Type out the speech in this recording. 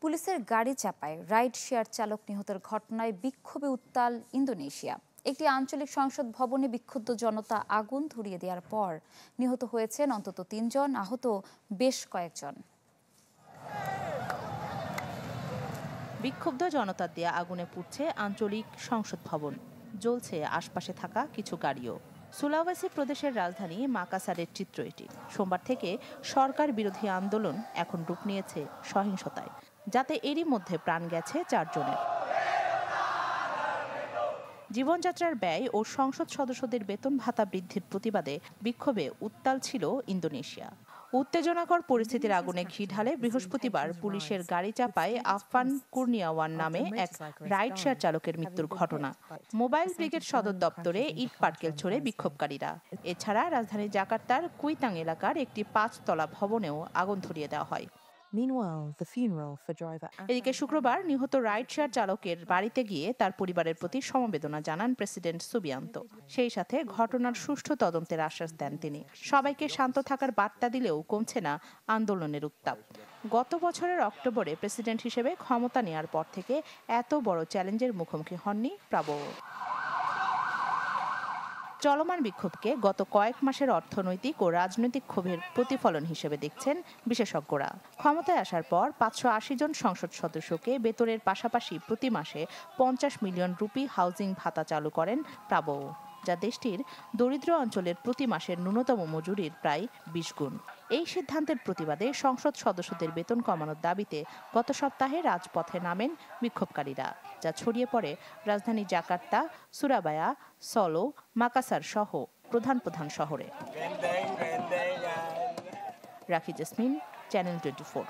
পুলিশের গাড়ি চাপায় রাইড শেয়ার চালক নিহতের ঘটনায় বিক্ষোভে উত্তাল ইন্দোনেশিয়া। একটি আঞ্চলিক সংসদ ভবনে বিক্ষুব্ধ জনতা আগুন ধরিয়ে দেওয়ার পর নিহত হয়েছেন অন্তত ৩ জন, আহত বেশ কয়েকজন। বিক্ষুব্ধ জনতার দেয়া আগুনে পুড়ছে আঞ্চলিক সংসদ ভবন, জ্বলছে আশপাশে থাকা কিছু গাড়িও। সুলাওয়েসি প্রদেশের রাজধানী মাকাসারের চিত্র এটি। সোমবার থেকে সরকার বিরোধী আন্দোলন এখন রূপ নিয়েছে সহিংসতায়, যাতে এরই মধ্যে প্রাণ গেছে ৪ জনের। জীবনযাত্রার ব্যয় ও সংসদ সদস্যদের বেতন ভাতা বৃদ্ধির প্রতিবাদে বিক্ষোভে উত্তাল ছিল ইন্দোনেশিয়া। উত্তেজনাকর পরিস্থিতির আগুনে ঘি ঢালে বৃহস্পতিবার পুলিশের গাড়ি চাপায় আফফান কুর্নিয়াওয়ান নামে এক রাইড শেয়ার চালকের মৃত্যুর ঘটনা। মোবাইল ব্রিগেড সদর দপ্তরে ইট পাটকেল ছড়ে বিক্ষোভকারীরা। এছাড়া রাজধানী জাকার্তার কুইতাং এলাকার একটি ৫ তলা ভবনেও আগুন ধরিয়ে দেওয়া হয়। এদিকে শুক্রবার নিহত রাইড শেয়ার চালকের বাড়িতে গিয়ে তার পরিবারের প্রতি সমবেদনা জানান প্রেসিডেন্ট সুবিয়ান্তো। সেই সাথে ঘটনার সুষ্ঠু তদন্তের আশ্বাস দেন তিনি। সবাইকে শান্ত থাকার বার্তা দিলেও কমছে না আন্দোলনের উত্তাপ। গত বছরের অক্টোবরে প্রেসিডেন্ট হিসেবে ক্ষমতা নেয়ার পর থেকে এত বড় চ্যালেঞ্জের মুখোমুখি হননি প্রাবোয়ো। চলমান বিক্ষোভকে গত কয়েক মাসের অর্থনৈতিক ও রাজনৈতিক ক্ষোভের প্রতিফলন হিসেবে দেখছেন বিশেষজ্ঞরা। ক্ষমতায় আসার পর ৫৮০ জন সংসদ সদস্যকে বেতনের পাশাপাশি প্রতি মাসে ৫০ মিলিয়ন রুপি হাউজিং ভাতা চালু করেন প্রাবোয়ো, যা দেশটির দরিদ্র অঞ্চলের প্রতি মাসের ন্যূনতম মজুরির প্রায় ২০ গুণ। এই সিদ্ধান্তের প্রতিবাদে সংসদ সদস্যদের বেতন কমানোর দাবিতে গত সপ্তাহে রাজপথে নামেন বিক্ষোভকারীরা, যা ছড়িয়ে পড়ে রাজধানী জাকার্তা, সুরাবায়া, সলো, মাকাসার সহ প্রধান শহরে। রাখি জেসমিন, চ্যানেল 24।